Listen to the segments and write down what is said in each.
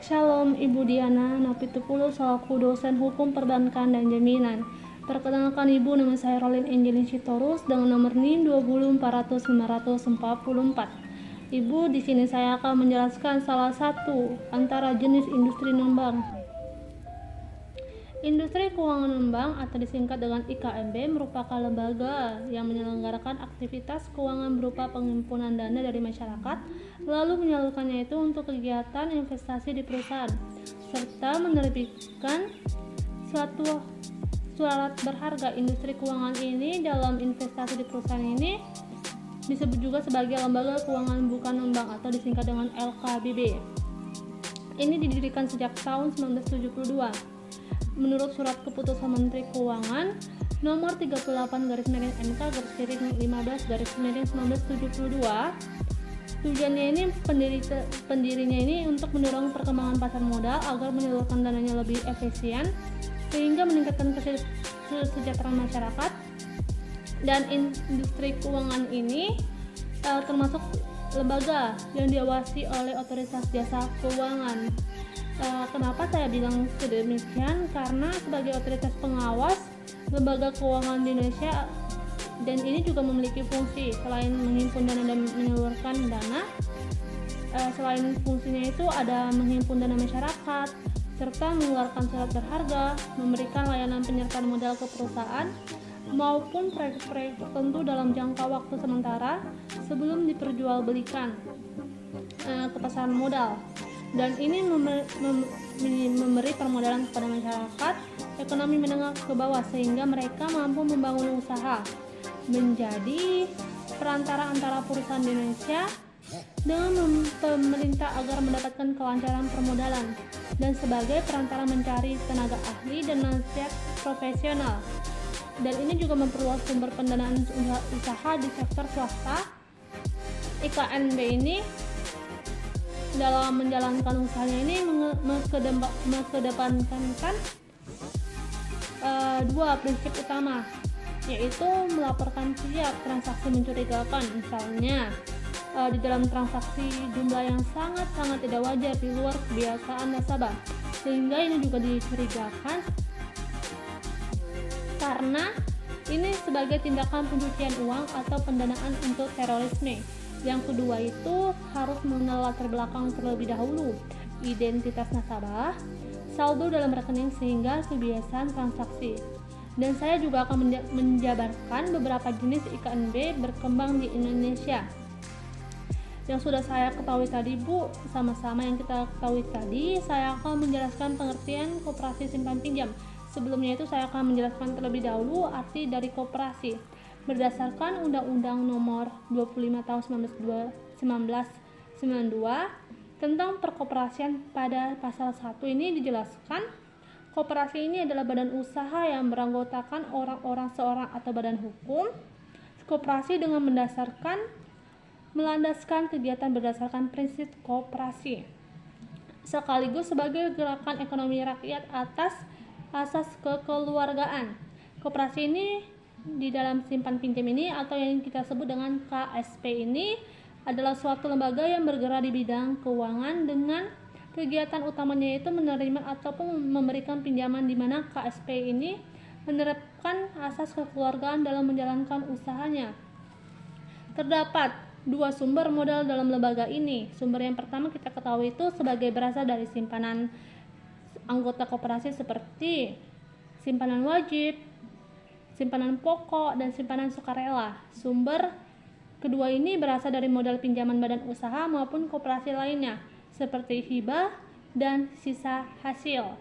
Shalom Ibu Diana Napitupulu selaku dosen hukum perbankan dan jaminan. Perkenalkan Ibu, nama saya Rolin Angelin Sitorus dengan nomor NIM 2040544. Ibu, di sini saya akan menjelaskan salah satu antara jenis industri non-bank. Industri keuangan non-bank atau disingkat dengan IKNB merupakan lembaga yang menyelenggarakan aktivitas keuangan berupa penghimpunan dana dari masyarakat, lalu menyalurkannya itu untuk kegiatan investasi di perusahaan, serta menerbitkan suatu surat berharga. Industri keuangan ini dalam investasi di perusahaan ini disebut juga sebagai lembaga keuangan bukan non-bank atau disingkat dengan LKBB. Ini didirikan sejak tahun 1972. Menurut Surat Keputusan Menteri Keuangan Nomor 38/15/15/1972, tujuannya ini pendirinya ini untuk mendorong perkembangan pasar modal agar menyalurkan dananya lebih efisien sehingga meningkatkan kesejahteraan masyarakat. Dan industri keuangan ini termasuk lembaga yang diawasi oleh Otoritas Jasa Keuangan. Kenapa saya bilang sedemikian? Karena sebagai otoritas pengawas lembaga keuangan di Indonesia, dan ini juga memiliki fungsi selain menghimpun dana dan menyalurkan dana. Selain fungsinya itu ada menghimpun dana masyarakat, serta mengeluarkan surat berharga, memberikan layanan penyertaan modal ke perusahaan maupun proyek-proyek tertentu dalam jangka waktu sementara sebelum diperjualbelikan ke pasar modal. Dan ini memberi permodalan kepada masyarakat ekonomi menengah ke bawah sehingga mereka mampu membangun usaha, menjadi perantara antara perusahaan di Indonesia dengan pemerintah agar mendapatkan kelancaran permodalan, dan sebagai perantara mencari tenaga ahli dan nasihat profesional. Dan ini juga memperluas sumber pendanaan usaha di sektor swasta. IKNB ini dalam menjalankan usahanya ini mengedepankan dua prinsip utama, yaitu melaporkan setiap transaksi mencurigakan, misalnya di dalam transaksi jumlah yang sangat-sangat tidak wajar di luar kebiasaan nasabah, sehingga ini juga dicurigakan karena ini sebagai tindakan pencucian uang atau pendanaan untuk terorisme. Yang kedua itu harus mengenal latar belakang terlebih dahulu, identitas nasabah, saldo dalam rekening sehingga kebiasaan transaksi. Dan saya juga akan menjabarkan beberapa jenis IKNB berkembang di Indonesia. Yang sudah saya ketahui tadi, Bu, sama-sama yang kita ketahui tadi, saya akan menjelaskan pengertian koperasi simpan pinjam. Sebelumnya itu saya akan menjelaskan terlebih dahulu arti dari koperasi. Berdasarkan Undang-Undang Nomor 25 Tahun 1992 tentang perkoperasian, pada pasal 1 ini dijelaskan koperasi ini adalah badan usaha yang beranggotakan orang-orang seorang atau badan hukum. Koperasi dengan melandaskan kegiatan berdasarkan prinsip koperasi, sekaligus sebagai gerakan ekonomi rakyat atas asas kekeluargaan. Koperasi ini di dalam simpan pinjam ini atau yang kita sebut dengan KSP ini adalah suatu lembaga yang bergerak di bidang keuangan dengan kegiatan utamanya yaitu menerima ataupun memberikan pinjaman, di mana KSP ini menerapkan asas kekeluargaan dalam menjalankan usahanya. Terdapat dua sumber modal dalam lembaga ini. Sumber yang pertama kita ketahui itu sebagai berasal dari simpanan anggota koperasi seperti simpanan wajib, simpanan pokok, dan simpanan sukarela. Sumber kedua ini berasal dari modal pinjaman badan usaha maupun koperasi lainnya seperti hibah dan sisa hasil.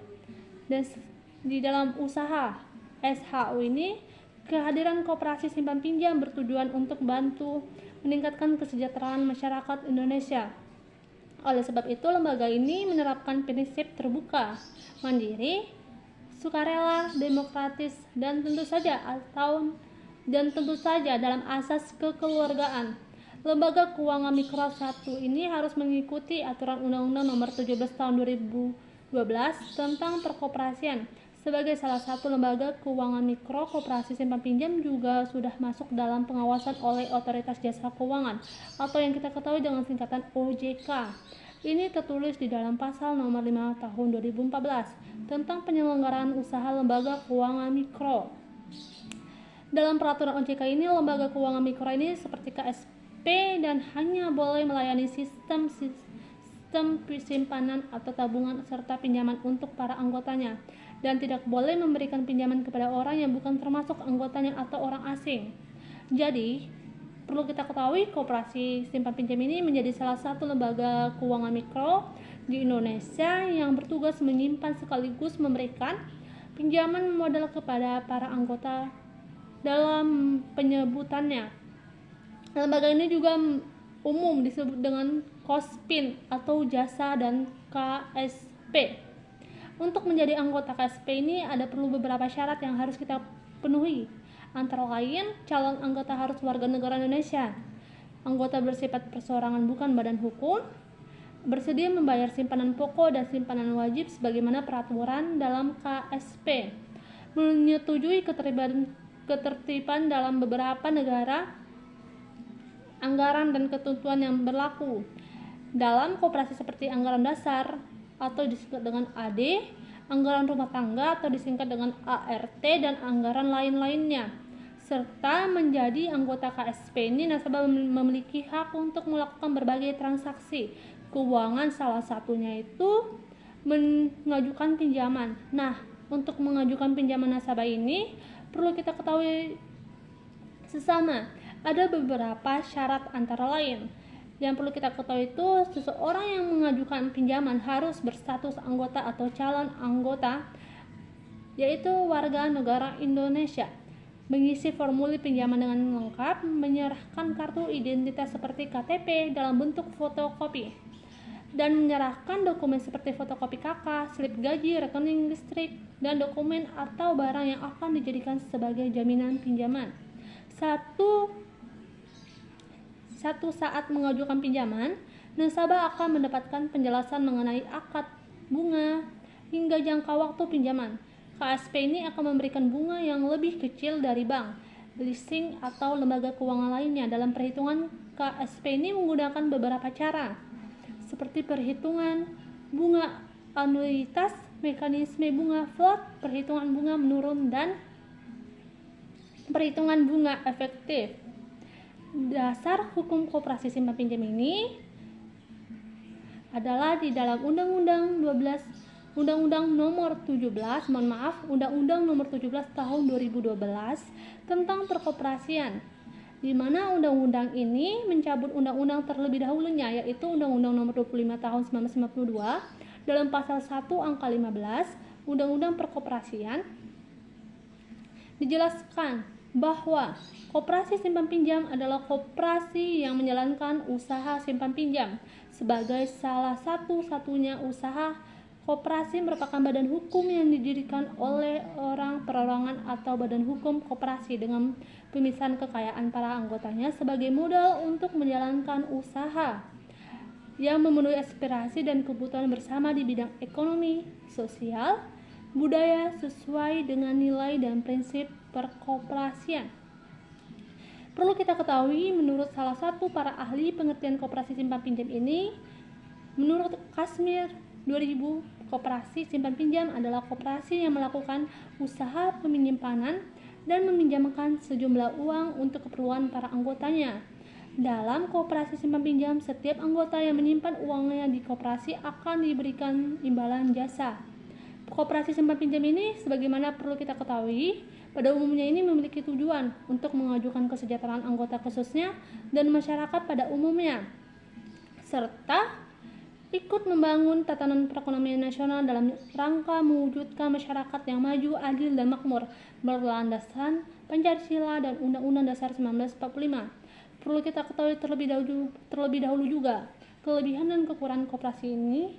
Dan di dalam usaha SHU ini, kehadiran koperasi simpan pinjam bertujuan untuk bantu meningkatkan kesejahteraan masyarakat Indonesia. Oleh sebab itu, lembaga ini menerapkan prinsip terbuka, mandiri, sukarela, demokratis, dan tentu saja dalam asas kekeluargaan. Lembaga keuangan mikro 1 ini harus mengikuti aturan Undang-Undang Nomor 17 Tahun 2012 tentang perkoperasian. Sebagai salah satu lembaga keuangan mikro, koperasi simpan pinjam juga sudah masuk dalam pengawasan oleh Otoritas Jasa Keuangan atau yang kita ketahui dengan singkatan OJK. Ini tertulis di dalam pasal nomor 5 tahun 2014 tentang penyelenggaraan usaha lembaga keuangan mikro. Dalam peraturan OJK ini, lembaga keuangan mikro ini seperti KSP dan hanya boleh melayani sistem simpanan atau tabungan serta pinjaman untuk para anggotanya, dan tidak boleh memberikan pinjaman kepada orang yang bukan termasuk anggotanya atau orang asing. Jadi, perlu kita ketahui, koperasi simpan pinjam ini menjadi salah satu lembaga keuangan mikro di Indonesia yang bertugas menyimpan sekaligus memberikan pinjaman modal kepada para anggota. Dalam penyebutannya, lembaga ini juga umum disebut dengan KOSPIN atau Jasa dan KSP. Untuk menjadi anggota KSP ini ada perlu beberapa syarat yang harus kita penuhi. Antara lain, calon anggota harus warga negara Indonesia, anggota bersifat perseorangan bukan badan hukum, bersedia membayar simpanan pokok dan simpanan wajib sebagaimana peraturan dalam KSP, menyetujui ketertiban dalam beberapa negara, anggaran dan ketentuan yang berlaku dalam koperasi seperti anggaran dasar atau disingkat dengan AD, anggaran rumah tangga atau disingkat dengan ART, dan anggaran lain-lainnya. Serta menjadi anggota KSP ini nasabah memiliki hak untuk melakukan berbagai transaksi keuangan, salah satunya itu mengajukan pinjaman. Nah, untuk mengajukan pinjaman nasabah ini perlu kita ketahui sesama ada beberapa syarat, antara lain yang perlu kita ketahui itu seseorang yang mengajukan pinjaman harus berstatus anggota atau calon anggota, yaitu warga negara Indonesia, mengisi formulir pinjaman dengan lengkap, menyerahkan kartu identitas seperti KTP dalam bentuk fotokopi, dan menyerahkan dokumen seperti fotokopi KK, slip gaji, rekening listrik, dan dokumen atau barang yang akan dijadikan sebagai jaminan pinjaman. Satu saat mengajukan pinjaman, nasabah akan mendapatkan penjelasan mengenai akad, bunga, hingga jangka waktu pinjaman. KSP ini akan memberikan bunga yang lebih kecil dari bank, leasing, atau lembaga keuangan lainnya. Dalam perhitungan KSP ini menggunakan beberapa cara, seperti perhitungan bunga anuitas, mekanisme bunga float, perhitungan bunga menurun, dan perhitungan bunga efektif. Dasar hukum koperasi simpan pinjam ini adalah di dalam Undang-Undang nomor 17 tahun 2012 tentang perkoperasian, di mana undang-undang ini mencabut undang-undang terlebih dahulunya, yaitu Undang-Undang nomor 25 tahun 1992. Dalam pasal 1 angka 15 Undang-Undang Perkoperasian dijelaskan bahwa koperasi simpan pinjam adalah koperasi yang menjalankan usaha simpan pinjam. Sebagai salah satu-satunya usaha, koperasi merupakan badan hukum yang didirikan oleh orang perorangan atau badan hukum koperasi dengan pemisahan kekayaan para anggotanya sebagai modal untuk menjalankan usaha yang memenuhi aspirasi dan kebutuhan bersama di bidang ekonomi, sosial, budaya sesuai dengan nilai dan prinsip perkoperasian. Perlu kita ketahui, menurut salah satu para ahli pengertian koperasi simpan pinjam ini, menurut Kashmir 2000, koperasi simpan pinjam adalah koperasi yang melakukan usaha penyimpanan dan meminjamkan sejumlah uang untuk keperluan para anggotanya. Dalam koperasi simpan pinjam, setiap anggota yang menyimpan uangnya di koperasi akan diberikan imbalan jasa. Koperasi simpan pinjam ini, sebagaimana perlu kita ketahui, pada umumnya ini memiliki tujuan untuk mengajukan kesejahteraan anggota khususnya dan masyarakat pada umumnya, serta ikut membangun tatanan perekonomian nasional dalam rangka mewujudkan masyarakat yang maju, adil, dan makmur berlandaskan Pancasila dan Undang-Undang Dasar 1945. Perlu kita ketahui terlebih dahulu juga, kelebihan dan kekurangan koperasi ini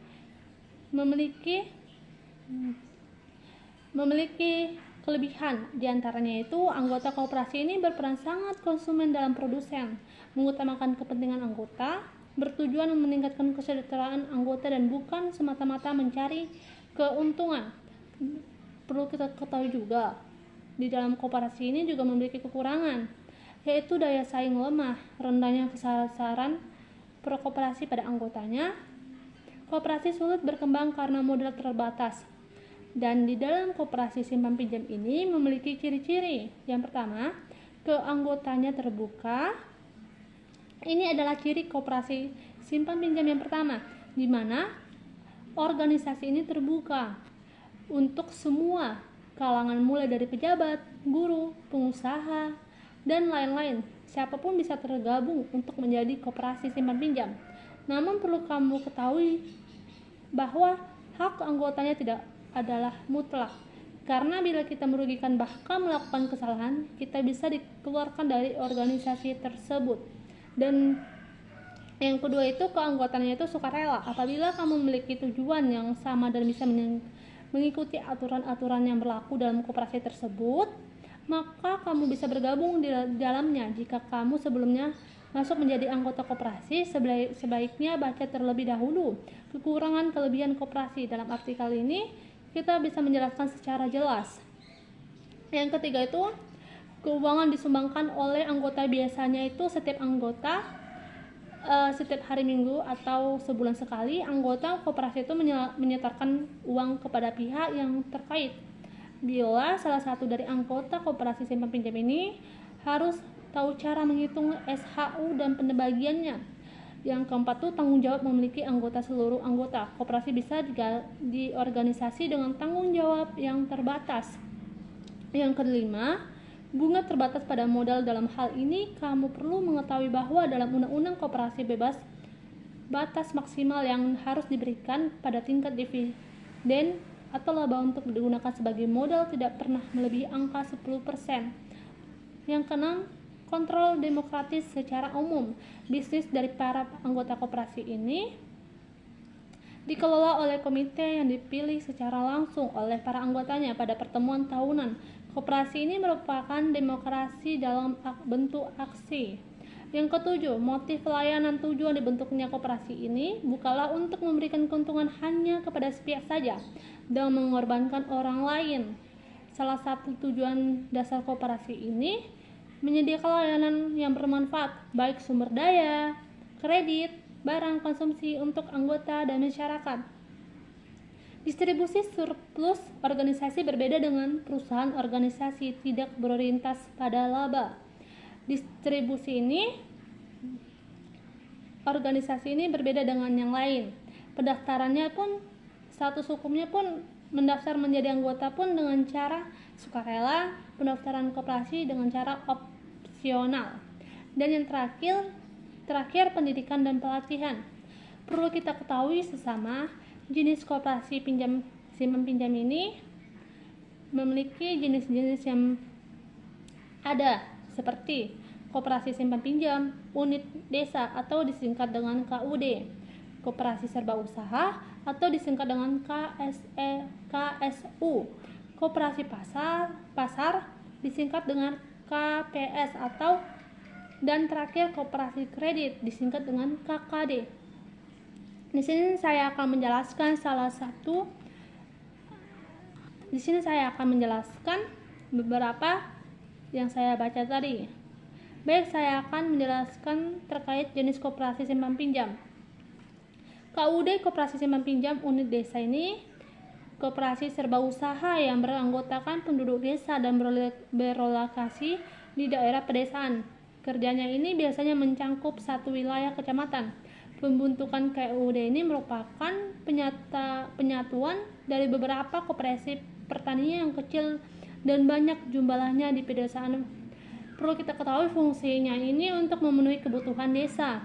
memiliki kelebihan. Diantaranya itu, anggota koperasi ini berperan sangat konsumen dalam produsen, mengutamakan kepentingan anggota, bertujuan meningkatkan kesejahteraan anggota dan bukan semata-mata mencari keuntungan. Perlu kita ketahui juga, di dalam koperasi ini juga memiliki kekurangan, yaitu daya saing lemah, rendahnya kesabaran perkoperasi pada anggotanya, koperasi sulit berkembang karena modal terbatas. Dan di dalam koperasi simpan pinjam ini memiliki ciri-ciri. Yang pertama, keanggotanya terbuka. Ini adalah ciri koperasi simpan pinjam yang pertama, di mana organisasi ini terbuka untuk semua kalangan mulai dari pejabat, guru, pengusaha, dan lain-lain. Siapapun bisa tergabung untuk menjadi koperasi simpan pinjam. Namun perlu kamu ketahui bahwa hak anggotanya tidak adalah mutlak. Karena bila kita merugikan bahkan melakukan kesalahan, kita bisa dikeluarkan dari organisasi tersebut. Dan yang kedua itu keanggotaannya itu sukarela. Apabila kamu memiliki tujuan yang sama dan bisa mengikuti aturan-aturan yang berlaku dalam koperasi tersebut, maka kamu bisa bergabung di dalamnya. Jika kamu sebelumnya masuk menjadi anggota koperasi, sebaiknya baca terlebih dahulu kekurangan kelebihan koperasi. Dalam artikel ini kita bisa menjelaskan secara jelas. Yang ketiga itu keuangan disumbangkan oleh anggota. Biasanya itu setiap anggota setiap hari Minggu atau sebulan sekali anggota koperasi itu menyetorkan uang kepada pihak yang terkait. Bila salah satu dari anggota koperasi simpan pinjam ini harus tahu cara menghitung SHU dan pembagiannya. Yang keempat tuh tanggung jawab memiliki anggota. Seluruh anggota koperasi bisa diorganisasi dengan tanggung jawab yang terbatas. Yang kelima, bunga terbatas pada modal. Dalam hal ini kamu perlu mengetahui bahwa dalam undang-undang koperasi bebas batas maksimal yang harus diberikan pada tingkat dividen atau laba untuk digunakan sebagai modal tidak pernah melebihi angka 10%. Yang keenam, kontrol demokratis secara umum. Bisnis dari para anggota koperasi ini dikelola oleh komite yang dipilih secara langsung oleh para anggotanya pada pertemuan tahunan. Koperasi ini merupakan demokrasi dalam bentuk aksi. Yang ketujuh, motif pelayanan. Tujuan dibentuknya koperasi ini bukanlah untuk memberikan keuntungan hanya kepada sepihak saja dan mengorbankan orang lain. Salah satu tujuan dasar koperasi ini menyediakan layanan yang bermanfaat, baik sumber daya, kredit, barang konsumsi untuk anggota dan masyarakat. Distribusi surplus organisasi berbeda dengan perusahaan organisasi tidak berorientasi pada laba. Distribusi ini organisasi ini berbeda dengan yang lain. Pendaftarannya pun, status hukumnya pun mendaftar menjadi anggota pun dengan cara sukarela, pendaftaran koperasi dengan cara opsional. Dan yang terakhir pendidikan dan pelatihan. Perlu kita ketahui sesama jenis koperasi simpan pinjam ini memiliki jenis-jenis yang ada seperti koperasi simpan pinjam, unit desa atau disingkat dengan KUD, koperasi serba usaha atau disingkat dengan KSU, koperasi pasar disingkat dengan KPS dan terakhir koperasi kredit disingkat dengan KKD. Di sini saya akan menjelaskan beberapa yang saya baca tadi. Baik, saya akan menjelaskan terkait jenis koperasi simpan pinjam. KUD, koperasi simpan pinjam unit desa ini koperasi serba usaha yang beranggotakan penduduk desa dan berlokasi di daerah pedesaan. Kerjanya ini biasanya mencangkup satu wilayah kecamatan. Pembentukan KUD ini merupakan penyatuan dari beberapa koperasi pertanian yang kecil dan banyak jumlahnya di pedesaan. Perlu kita ketahui fungsinya ini untuk memenuhi kebutuhan desa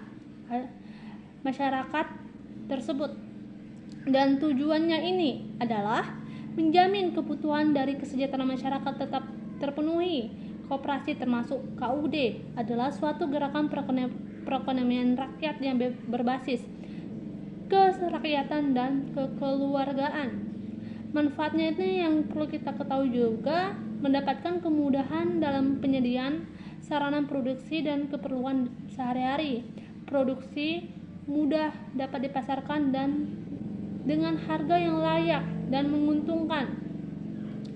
masyarakat tersebut, dan tujuannya ini adalah menjamin kebutuhan dari kesejahteraan masyarakat tetap terpenuhi. Koperasi termasuk KUD adalah suatu gerakan perekonomian rakyat yang berbasis kerakyatan dan kekeluargaan. Manfaatnya ini yang perlu kita ketahui juga mendapatkan kemudahan dalam penyediaan sarana produksi dan keperluan sehari-hari. Produksi mudah dapat dipasarkan dan dengan harga yang layak dan menguntungkan.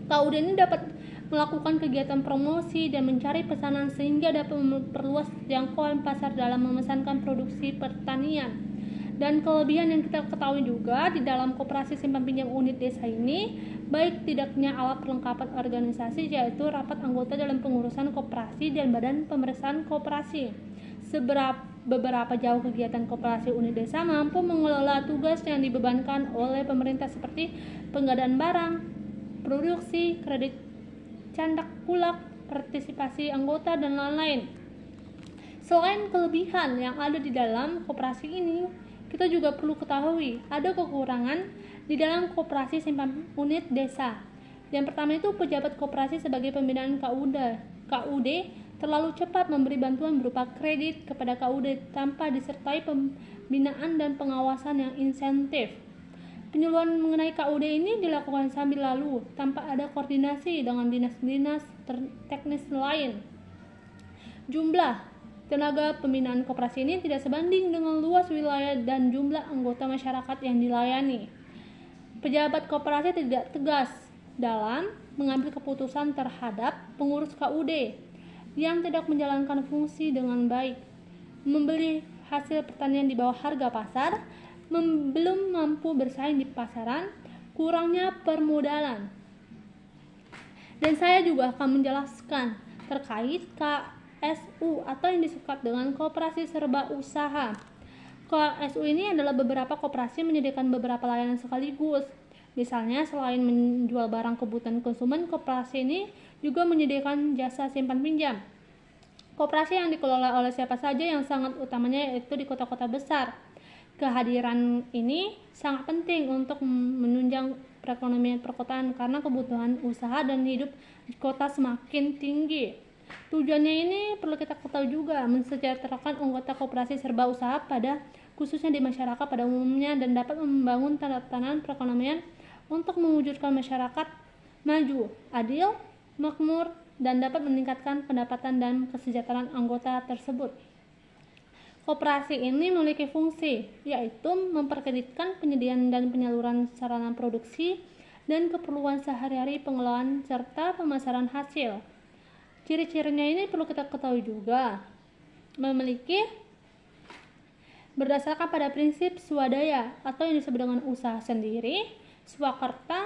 KUD ini dapat melakukan kegiatan promosi dan mencari pesanan sehingga dapat memperluas jangkauan pasar dalam memesankan produksi pertanian. Dan kelebihan yang kita ketahui juga di dalam koperasi simpan pinjam unit desa ini, baik tidaknya alat perlengkapan organisasi, yaitu rapat anggota dalam pengurusan koperasi dan badan pemeriksaan koperasi. Beberapa jauh kegiatan koperasi unit desa mampu mengelola tugas yang dibebankan oleh pemerintah seperti pengadaan barang, produksi, kredit candak kulak, partisipasi anggota, dan lain-lain. Selain kelebihan yang ada di dalam koperasi ini, kita juga perlu ketahui ada kekurangan di dalam koperasi simpan unit desa. Yang pertama itu pejabat koperasi sebagai pembinaan KUD terlalu cepat memberi bantuan berupa kredit kepada KUD tanpa disertai pembinaan dan pengawasan yang insentif. Penyuluhan mengenai KUD ini dilakukan sambil lalu tanpa ada koordinasi dengan dinas-dinas teknis lain. Jumlah tenaga pembinaan koperasi ini tidak sebanding dengan luas wilayah dan jumlah anggota masyarakat yang dilayani. Pejabat koperasi tidak tegas dalam mengambil keputusan terhadap pengurus KUD yang tidak menjalankan fungsi dengan baik, membeli hasil pertanian di bawah harga pasar, belum mampu bersaing di pasaran, kurangnya permodalan. Dan saya juga akan menjelaskan terkait KSU atau yang disingkat dengan koperasi serba usaha. KSU ini adalah beberapa koperasi menyediakan beberapa layanan sekaligus. Misalnya, selain menjual barang kebutuhan konsumen, koperasi ini juga menyediakan jasa simpan pinjam. Koperasi yang dikelola oleh siapa saja yang sangat utamanya yaitu di kota-kota besar. Kehadiran ini sangat penting untuk menunjang perekonomian perkotaan karena kebutuhan usaha dan hidup di kota semakin tinggi. Tujuannya ini perlu kita ketahui juga, mensejahterakan anggota koperasi serba usaha pada khususnya di masyarakat pada umumnya dan dapat membangun tatanan perekonomian untuk mewujudkan masyarakat maju, adil, makmur, dan dapat meningkatkan pendapatan dan kesejahteraan anggota tersebut. Koperasi ini memiliki fungsi, yaitu memperkreditkan penyediaan dan penyaluran sarana produksi dan keperluan sehari-hari, pengelolaan, serta pemasaran hasil. Ciri-cirinya ini perlu kita ketahui juga, memiliki berdasarkan pada prinsip swadaya atau yang disebut dengan usaha sendiri, swakerta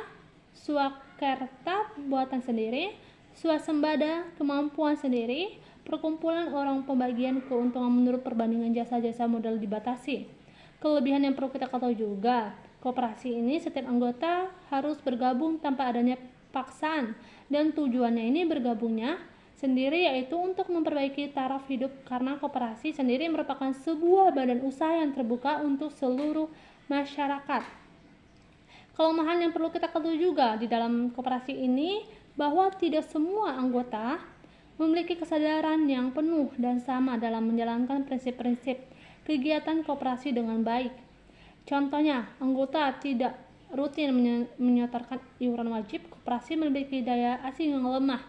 buatan sendiri, swasembada kemampuan sendiri, perkumpulan orang pembagian keuntungan menurut perbandingan jasa-jasa modal dibatasi. Kelebihan yang perlu kita ketahui juga, koperasi ini setiap anggota harus bergabung tanpa adanya paksaan dan tujuannya ini bergabungnya sendiri yaitu untuk memperbaiki taraf hidup karena koperasi sendiri merupakan sebuah badan usaha yang terbuka untuk seluruh masyarakat. Kelemahan yang perlu kita ketahui juga di dalam koperasi ini bahwa tidak semua anggota memiliki kesadaran yang penuh dan sama dalam menjalankan prinsip-prinsip kegiatan koperasi dengan baik. Contohnya, anggota tidak rutin menyetorkan iuran wajib, koperasi memiliki daya asing yang lemah.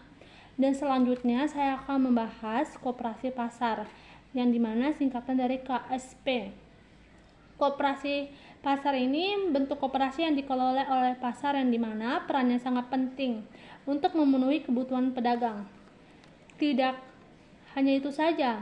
Dan selanjutnya saya akan membahas koperasi pasar, yang dimana singkatan dari KSP. Koperasi pasar ini bentuk koperasi yang dikelola oleh pasar yang dimana perannya sangat penting untuk memenuhi kebutuhan pedagang. Tidak hanya itu saja,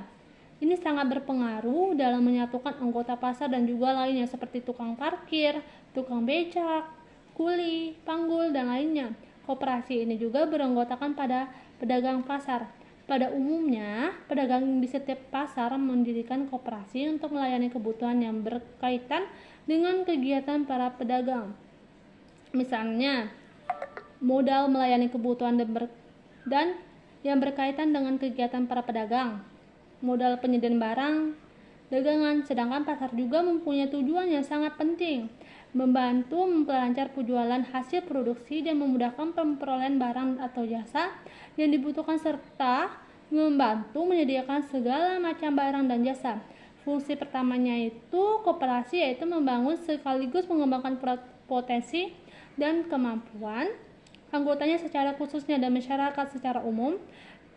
ini sangat berpengaruh dalam menyatukan anggota pasar dan juga lainnya seperti tukang parkir, tukang becak, kuli, panggul, dan lainnya. Koperasi ini juga beranggotakan pada pedagang pasar. Pada umumnya, pedagang di setiap pasar mendirikan koperasi untuk melayani kebutuhan yang berkaitan dengan kegiatan para pedagang. Misalnya, modal melayani kebutuhan dan yang berkaitan dengan kegiatan para pedagang, modal penyediaan barang, dagangan, sedangkan pasar juga mempunyai tujuan yang sangat penting, membantu memperlancar penjualan hasil produksi dan memudahkan perolehan barang atau jasa yang dibutuhkan serta membantu menyediakan segala macam barang dan jasa. Fungsi pertamanya itu koperasi yaitu membangun sekaligus mengembangkan potensi dan kemampuan anggotanya secara khususnya dan masyarakat secara umum.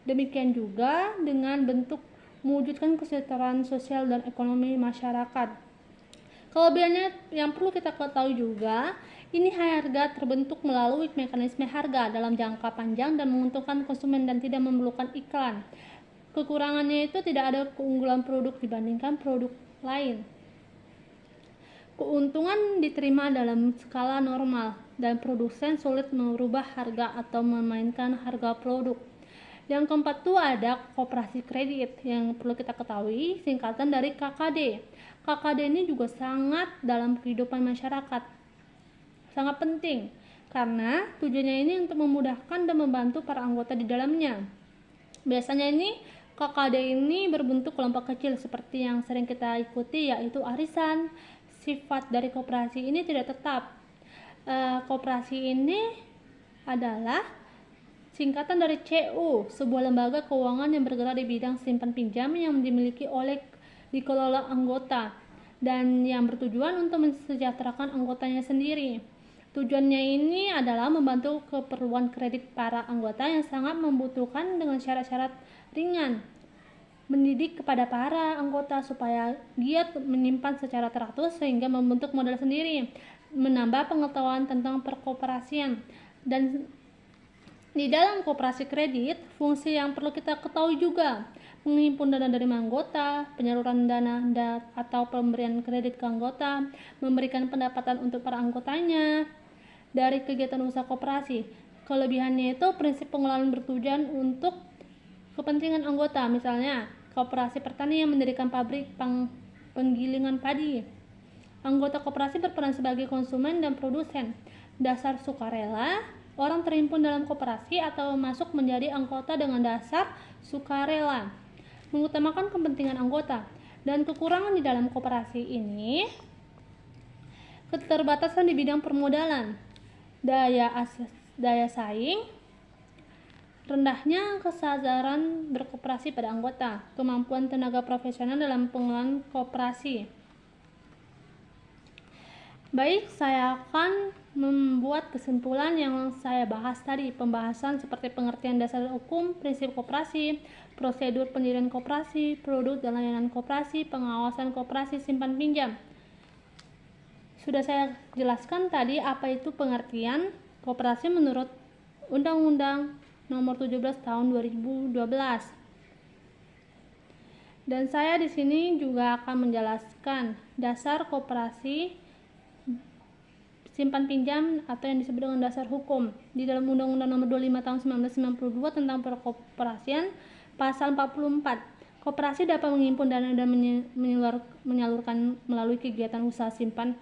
Demikian juga dengan bentuk mewujudkan kesejahteraan sosial dan ekonomi masyarakat. Kelebihannya yang perlu kita ketahui juga, ini harga terbentuk melalui mekanisme harga dalam jangka panjang dan menguntungkan konsumen dan tidak memerlukan iklan. Kekurangannya itu tidak ada keunggulan produk dibandingkan produk lain. Keuntungan diterima dalam skala normal dan produsen sulit merubah harga atau memainkan harga produk. Yang keempat tuh ada koperasi kredit yang perlu kita ketahui, singkatan dari KKD. KKD ini juga sangat dalam kehidupan masyarakat, sangat penting karena tujuannya ini untuk memudahkan dan membantu para anggota di dalamnya. Biasanya ini KKD ini berbentuk kelompok kecil seperti yang sering kita ikuti, yaitu arisan. Sifat dari koperasi ini tidak tetap. Koperasi ini adalah singkatan dari CU, sebuah lembaga keuangan yang bergerak di bidang simpan pinjam yang dimiliki oleh dikelola anggota dan yang bertujuan untuk mensejahterakan anggotanya sendiri. Tujuannya ini adalah membantu keperluan kredit para anggota yang sangat membutuhkan dengan syarat-syarat ringan. Mendidik kepada para anggota supaya giat menyimpan secara teratur sehingga membentuk modal sendiri, menambah pengetahuan tentang perkoperasian. Dan di dalam koperasi kredit, fungsi yang perlu kita ketahui juga menghimpun dana dari anggota, penyaluran dana atau pemberian kredit ke anggota, memberikan pendapatan untuk para anggotanya dari kegiatan usaha koperasi. Kelebihannya itu prinsip pengelolaan bertujuan untuk kepentingan anggota, misalnya koperasi petani yang mendirikan pabrik penggilingan padi. Anggota koperasi berperan sebagai konsumen dan produsen. Dasar sukarela, orang terhimpun dalam koperasi atau masuk menjadi anggota dengan dasar sukarela. Mengutamakan kepentingan anggota. Dan kekurangan di dalam koperasi ini, keterbatasan di bidang permodalan, daya saing, rendahnya kesadaran berkoperasi pada anggota, kemampuan tenaga profesional dalam pengelolaan koperasi. Baik, saya akan membuat kesimpulan yang saya bahas tadi. Pembahasan seperti pengertian dasar hukum, prinsip koperasi, prosedur pendirian koperasi, produk dan layanan koperasi, pengawasan koperasi simpan pinjam. Sudah saya jelaskan tadi apa itu pengertian koperasi menurut Undang-Undang Nomor 17 Tahun 2012. Dan saya di sini juga akan menjelaskan dasar koperasi simpan pinjam atau yang disebut dengan dasar hukum di dalam Undang-Undang Nomor 25 Tahun 1992 tentang perkoperasian, pasal 44. Koperasi dapat menghimpun dana dan menyalurkan melalui kegiatan usaha simpan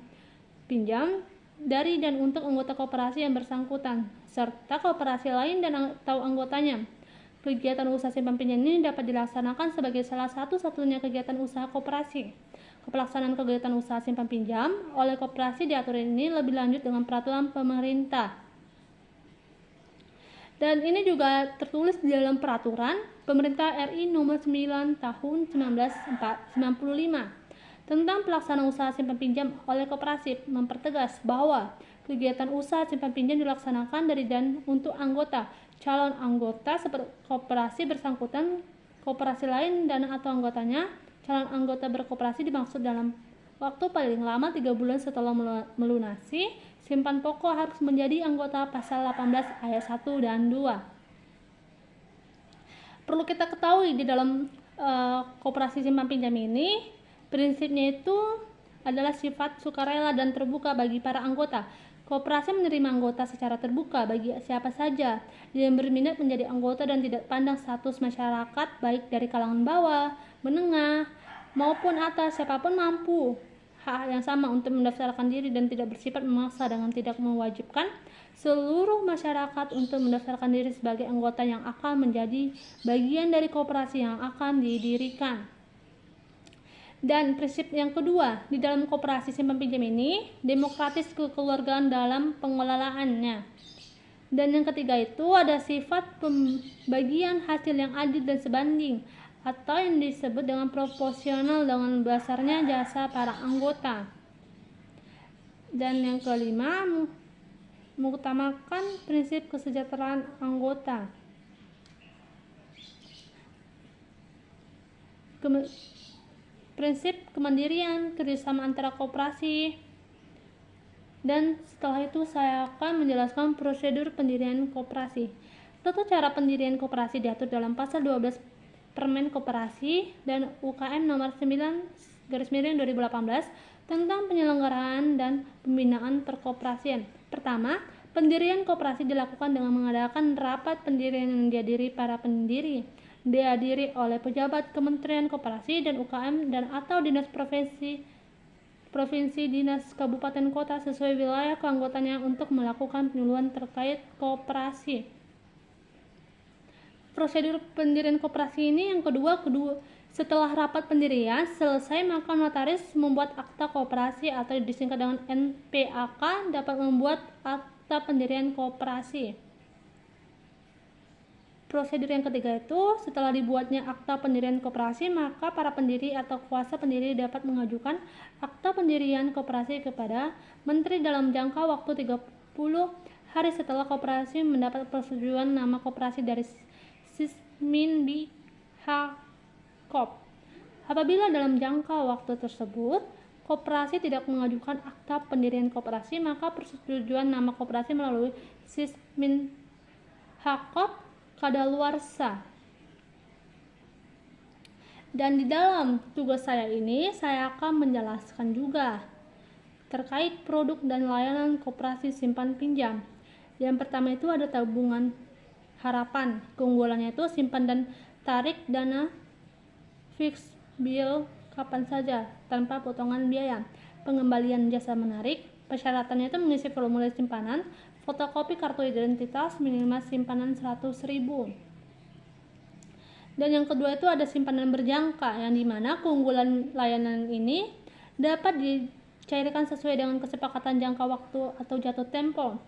pinjam dari dan untuk anggota koperasi yang bersangkutan serta koperasi lain dan atau anggotanya. Kegiatan usaha simpan pinjam ini dapat dilaksanakan sebagai salah satu-satunya kegiatan usaha koperasi. Pelaksanaan kegiatan usaha simpan pinjam oleh koperasi diatur ini lebih lanjut dengan peraturan pemerintah. Dan ini juga tertulis di dalam peraturan pemerintah RI nomor 9 tahun 1995 tentang pelaksanaan usaha simpan pinjam oleh koperasi, mempertegas bahwa kegiatan usaha simpan pinjam dilaksanakan dari dan untuk anggota, calon anggota seperti koperasi bersangkutan, koperasi lain dan atau anggotanya. Calon anggota berkoperasi dimaksud dalam waktu paling lama 3 bulan setelah melunasi simpan pokok harus menjadi anggota pasal 18 ayat 1 dan 2. Perlu kita ketahui di dalam koperasi simpan pinjam ini, prinsipnya itu adalah sifat sukarela dan terbuka bagi para anggota. Koperasi menerima anggota secara terbuka bagi siapa saja yang berminat menjadi anggota dan tidak pandang status masyarakat baik dari kalangan bawah, menengah, maupun atas, siapapun mampu hak yang sama untuk mendaftarkan diri dan tidak bersifat memaksa dengan tidak mewajibkan seluruh masyarakat untuk mendaftarkan diri sebagai anggota yang akan menjadi bagian dari koperasi yang akan didirikan. Dan prinsip yang kedua, di dalam koperasi simpan pinjam ini, demokratis kekeluargaan dalam pengelolaannya. Dan yang ketiga itu ada sifat pembagian hasil yang adil dan sebanding, atau yang disebut dengan proporsional dengan besarnya jasa para anggota. Dan yang kelima, mengutamakan prinsip kesejahteraan anggota. Prinsip kemandirian, kerjasama antara koperasi. Dan setelah itu saya akan menjelaskan prosedur pendirian koperasi. Tata cara pendirian koperasi diatur dalam pasal 12 Permen Koperasi dan UKM nomor 9 2018 tentang penyelenggaraan dan pembinaan perkoperasian. Pertama, pendirian koperasi dilakukan dengan mengadakan rapat pendirian yang dihadiri para pendiri, dihadiri oleh pejabat Kementerian Koperasi dan UKM dan atau dinas provinsi, dinas kabupaten kota sesuai wilayah keanggotaannya untuk melakukan penyuluhan terkait koperasi. Prosedur pendirian koperasi ini yang kedua, setelah rapat pendirian selesai maka notaris membuat akta koperasi atau disingkat dengan NPAK dapat membuat akta pendirian koperasi. Prosedur yang ketiga itu setelah dibuatnya akta pendirian koperasi maka para pendiri atau kuasa pendiri dapat mengajukan akta pendirian koperasi kepada Menteri dalam jangka waktu 30 hari setelah koperasi mendapat persetujuan nama koperasi dari Sisminbihakop. Apabila dalam jangka waktu tersebut koperasi tidak mengajukan akta pendirian koperasi maka persetujuan nama koperasi melalui Sisminbihakop kadaluarsa. Dan di dalam tugas saya ini saya akan menjelaskan juga terkait produk dan layanan koperasi simpan pinjam. Yang pertama itu ada tabungan harapan. Keunggulannya itu simpan dan tarik dana fixed bill kapan saja tanpa potongan biaya. Pengembalian jasa menarik. Persyaratannya itu mengisi formulir simpanan, fotokopi kartu identitas, minimal simpanan 100.000. Dan yang kedua itu ada simpanan berjangka, yang dimana keunggulan layanan ini dapat dicairkan sesuai dengan kesepakatan jangka waktu atau jatuh tempo.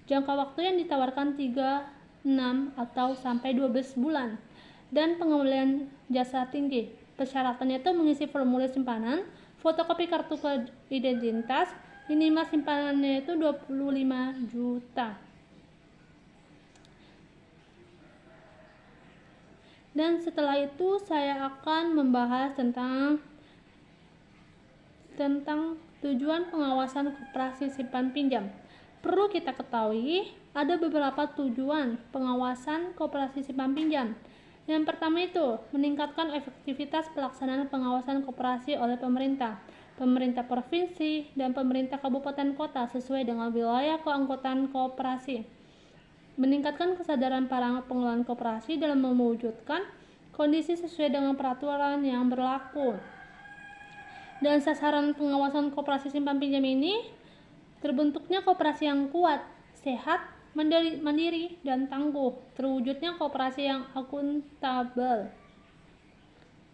Jangka waktu yang ditawarkan 3, 6, atau sampai 12 bulan. Dan pengembalian jasa tinggi. Persyaratannya itu mengisi formulir simpanan, fotokopi kartu identitas, minimal simpanannya itu 25 juta. Dan setelah itu saya akan membahas tentang tujuan pengawasan koperasi simpan pinjam. Perlu kita ketahui ada beberapa tujuan pengawasan koperasi simpan pinjam. Yang pertama itu meningkatkan efektivitas pelaksanaan pengawasan koperasi oleh pemerintah provinsi, dan pemerintah kabupaten kota sesuai dengan wilayah keanggotaan koperasi. Meningkatkan kesadaran para pengelola koperasi dalam mewujudkan kondisi sesuai dengan peraturan yang berlaku. Dan sasaran pengawasan koperasi simpan pinjam ini terbentuknya koperasi yang kuat, sehat, mandiri, dan tangguh. Terwujudnya koperasi yang akuntabel.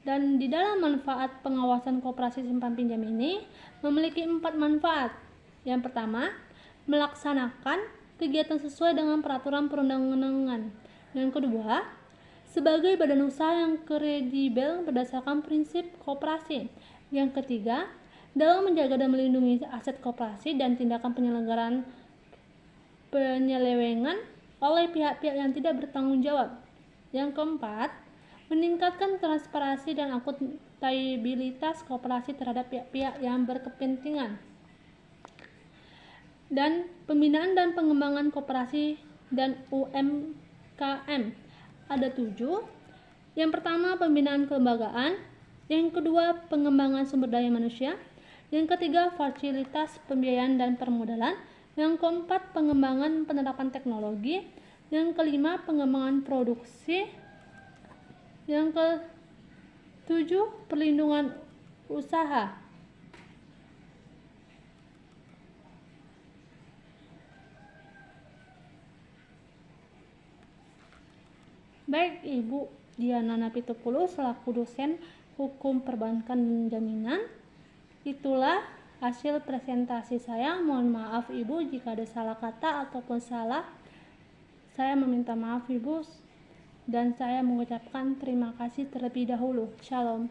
Dan di dalam manfaat pengawasan koperasi simpan pinjam ini memiliki 4 manfaat. Yang pertama, melaksanakan kegiatan sesuai dengan peraturan perundang-undangan. Yang kedua, sebagai badan usaha yang kredibel berdasarkan prinsip koperasi. Yang ketiga, dalam menjaga dan melindungi aset koperasi dan tindakan penyelewengan oleh pihak-pihak yang tidak bertanggung jawab. Yang keempat, meningkatkan transparansi dan akuntabilitas koperasi terhadap pihak-pihak yang berkepentingan. Dan pembinaan dan pengembangan koperasi dan UMKM ada 7. Yang pertama, pembinaan kelembagaan. Yang kedua, pengembangan sumber daya manusia. Yang ketiga, fasilitas pembiayaan dan permodalan. Yang keempat, pengembangan penerapan teknologi. Yang kelima, pengembangan produksi. Yang ke-7, perlindungan usaha. Baik, Ibu Diana Napitupulu selaku dosen Hukum Perbankan dan Jaminan. Itulah hasil presentasi saya. Mohon maaf Ibu jika ada salah kata ataupun salah. Saya meminta maaf Ibu. Dan saya mengucapkan terima kasih terlebih dahulu. Shalom.